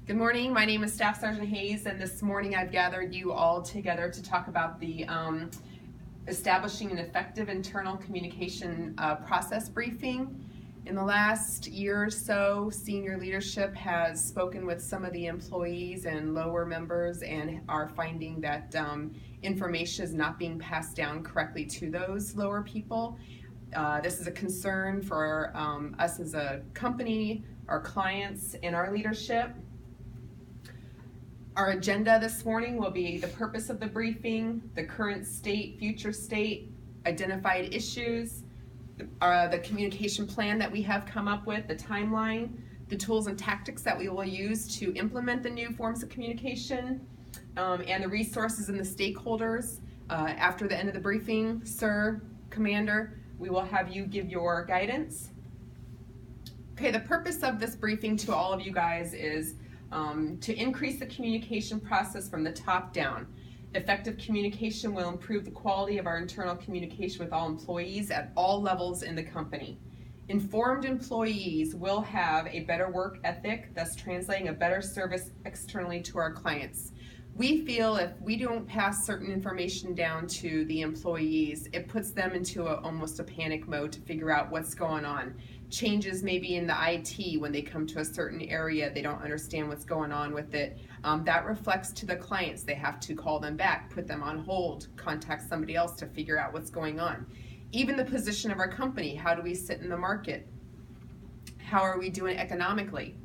Good morning, my name is Staff Sergeant Hayes, and this morning I've gathered you all together to talk about the establishing an effective internal communication process briefing. In the last year or so, senior leadership has spoken with some of the employees and lower members and are finding that information is not being passed down correctly to those lower people. This is a concern for us as a company, our clients, and our leadership. Our agenda this morning will be the purpose of the briefing, the current state, future state, identified issues, the communication plan that we have come up with, the timeline, the tools and tactics that we will use to implement the new forms of communication, and the resources and the stakeholders. After the end of the briefing, Sir, Commander, we will have you give your guidance. Okay, the purpose of this briefing to all of you guys is to increase the communication process from the top down. Effective communication will improve the quality of our internal communication with all employees at all levels in the company. Informed employees will have a better work ethic, thus translating a better service externally to our clients. We feel if we don't pass certain information down to the employees, it puts them into almost a panic mode to figure out what's going on. Changes maybe in the IT when they come to a certain area, they don't understand what's going on with it. That reflects to the clients. They have to call them back, put them on hold, contact somebody else to figure out what's going on. Even the position of our company, how do we sit in the market? How are we doing economically?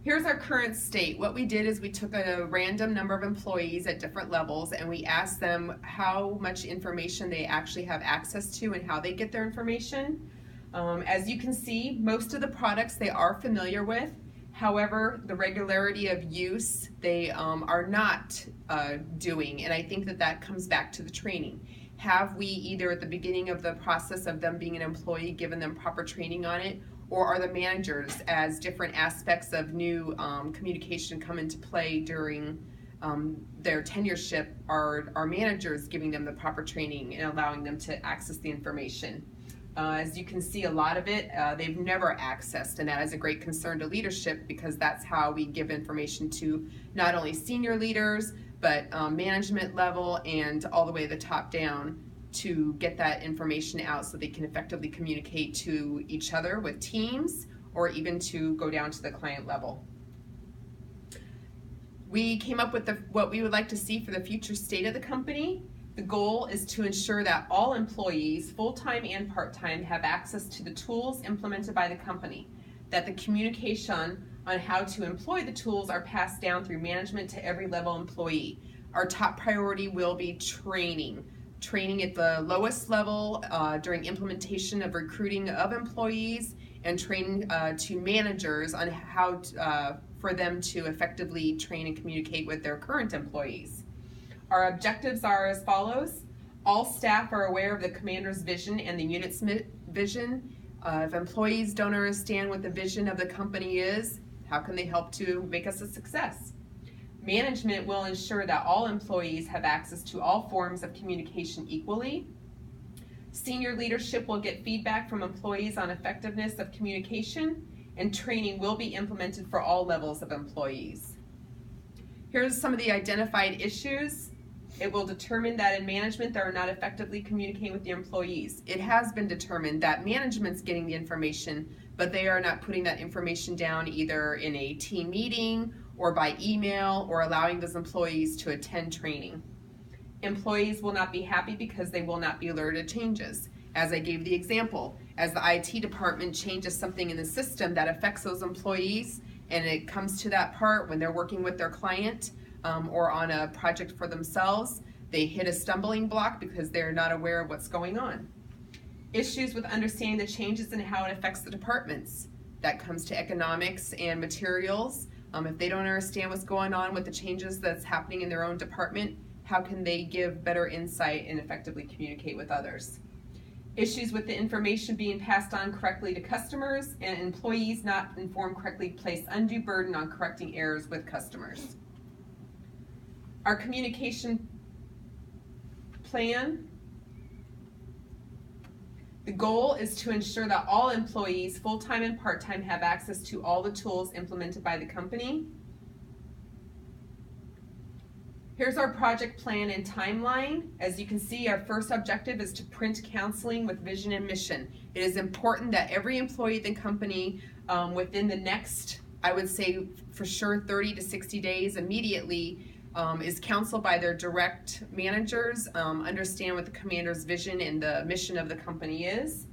Here's our current state. What we did is we took a random number of employees at different levels and we asked them how much information they actually have access to and how they get their information. As you can see, most of the products they are familiar with. However, the regularity of use they are not doing, and I think that comes back to the training. Have we either at the beginning of the process of them being an employee given them proper training on it, or are the managers, as different aspects of new communication come into play during their tenureship, are managers giving them the proper training and allowing them to access the information? As you can see, a lot of it they've never accessed, and that is a great concern to leadership because that's how we give information to not only senior leaders but management level and all the way to the top down to get that information out so they can effectively communicate to each other with teams or even to go down to the client level. We came up with what we would like to see for the future state of the company. The goal is to ensure that all employees, full-time and part-time, have access to the tools implemented by the company, that the communication on how to employ the tools are passed down through management to every level employee. Our top priority will be training. Training at the lowest level during implementation of recruiting of employees, and training to managers on how for them to effectively train and communicate with their current employees. Our objectives are as follows. All staff are aware of the commander's vision and the unit's vision. If employees don't understand what the vision of the company is, how can they help to make us a success? Management will ensure that all employees have access to all forms of communication equally. Senior leadership will get feedback from employees on effectiveness of communication, and training will be implemented for all levels of employees. Here's some of the identified issues. It will determine that in management they are not effectively communicating with the employees. It has been determined that management's getting the information, but they are not putting that information down either in a team meeting or by email or allowing those employees to attend training. Employees will not be happy because they will not be alerted to changes. As I gave the example, as the IT department changes something in the system that affects those employees and it comes to that part when they're working with their client or on a project for themselves, they hit a stumbling block because they're not aware of what's going on. Issues with understanding the changes and how it affects the departments. That comes to economics and materials. If they don't understand what's going on with the changes that's happening in their own department, how can they give better insight and effectively communicate with others? Issues with the information being passed on correctly to customers, and employees not informed correctly place undue burden on correcting errors with customers. Our communication plan The goal is to ensure that all employees, full-time and part-time, have access to all the tools implemented by the company. Here's our project plan and timeline. As you can see, our first objective is to print counseling with vision and mission. It is important that every employee at the company within the next, I would say for sure 30 to 60 days immediately, is counseled by their direct managers, understand what the commander's vision and the mission of the company is.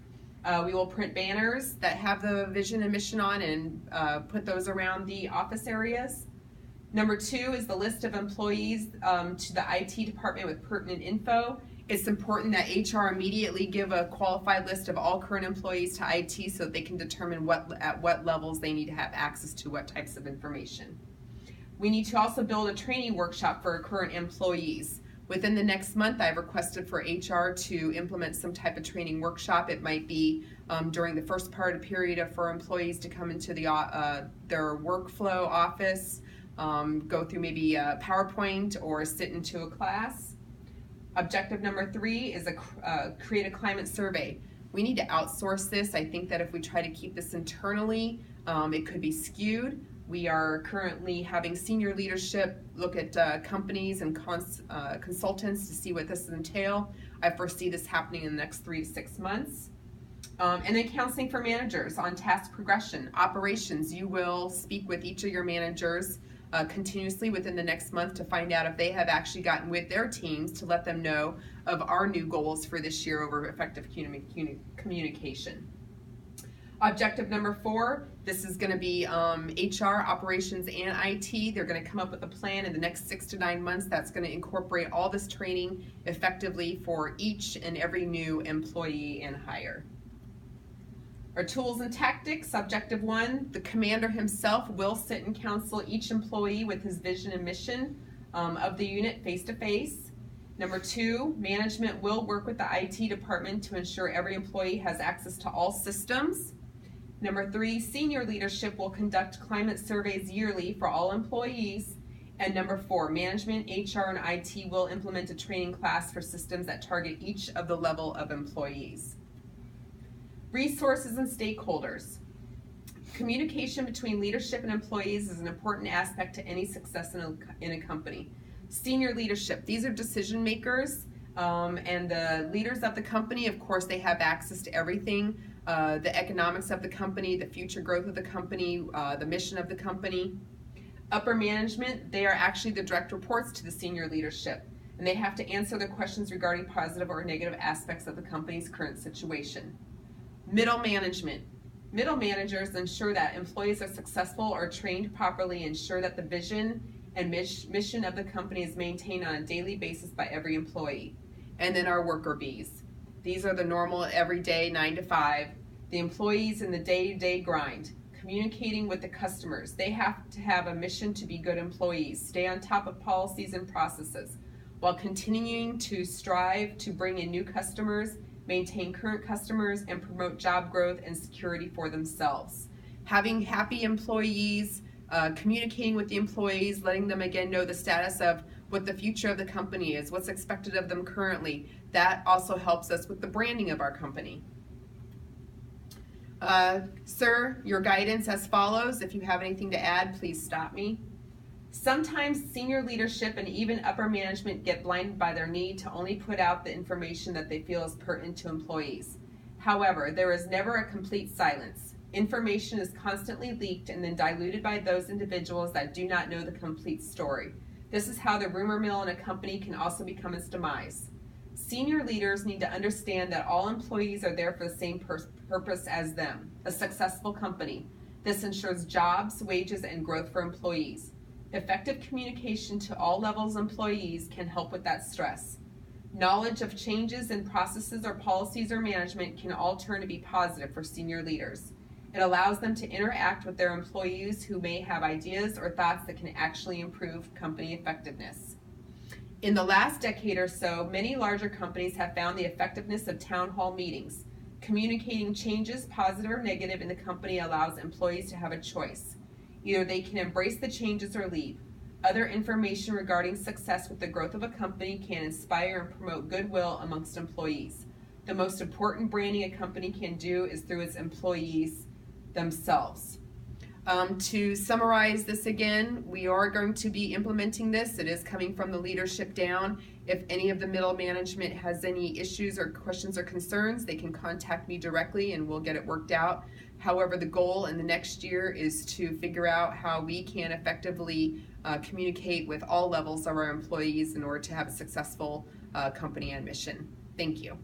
We will print banners that have the vision and mission on and put those around the office areas. Number 2 is the list of employees to the IT department with pertinent info. It's important that HR immediately give a qualified list of all current employees to IT so that they can determine at what levels they need to have access to what types of information. We need to also build a training workshop for our current employees. Within the next month, I've requested for HR to implement some type of training workshop. It might be during the first part of period for employees to come into their workflow office, go through maybe a PowerPoint or sit into a class. Objective number 3 is create a climate survey. We need to outsource this. I think that if we try to keep this internally, it could be skewed. We are currently having senior leadership look at companies and consultants to see what this entail. I foresee this happening in the next 3 to 6 months. And then counseling for managers on task progression, operations. You will speak with each of your managers continuously within the next month to find out if they have actually gotten with their teams to let them know of our new goals for this year over effective communication. Objective number 4, this is going to be HR, operations, and IT. They're going to come up with a plan in the next 6 to 9 months that's going to incorporate all this training effectively for each and every new employee and hire. Our tools and tactics. Objective 1, the commander himself will sit and counsel each employee with his vision and mission of the unit face to face. Number 2, management will work with the IT department to ensure every employee has access to all systems. Number 3, senior leadership will conduct climate surveys yearly for all employees. And number 4, management, HR, and IT will implement a training class for systems that target each of the level of employees. Resources and stakeholders. Communication between leadership and employees is an important aspect to any success in a company. Senior leadership, these are decision makers, and the leaders of the company, of course, they have access to everything. The economics of the company, the future growth of the company, the mission of the company. Upper management, they are actually the direct reports to the senior leadership, and they have to answer the questions regarding positive or negative aspects of the company's current situation. Middle management. Middle managers ensure that employees are successful or trained properly, ensure that the vision and mission of the company is maintained on a daily basis by every employee. And then our worker bees. These are the normal everyday 9 to 5. The employees in the day-to-day grind, communicating with the customers. They have to have a mission to be good employees, stay on top of policies and processes, while continuing to strive to bring in new customers, maintain current customers, and promote job growth and security for themselves. Having happy employees, communicating with the employees, letting them again know the status of what the future of the company is, what's expected of them currently. That also helps us with the branding of our company. Sir, your guidance as follows. If you have anything to add, please stop me. Sometimes senior leadership and even upper management get blinded by their need to only put out the information that they feel is pertinent to employees. However, there is never a complete silence. Information is constantly leaked and then diluted by those individuals that do not know the complete story. This is how the rumor mill in a company can also become its demise. Senior leaders need to understand that all employees are there for the same purpose as them, a successful company. This ensures jobs, wages, and growth for employees. Effective communication to all levels of employees can help with that stress. Knowledge of changes in processes or policies or management can all turn to be positive for senior leaders. It allows them to interact with their employees who may have ideas or thoughts that can actually improve company effectiveness. In the last decade or so, many larger companies have found the effectiveness of town hall meetings. Communicating changes, positive or negative, in the company allows employees to have a choice. Either they can embrace the changes or leave. Other information regarding success with the growth of a company can inspire and promote goodwill amongst employees. The most important branding a company can do is through its employees themselves. To summarize this again, we are going to be implementing this. It is coming from the leadership down. If any of the middle management has any issues or questions or concerns, they can contact me directly and we'll get it worked out. However, the goal in the next year is to figure out how we can effectively communicate with all levels of our employees in order to have a successful company and mission. Thank you.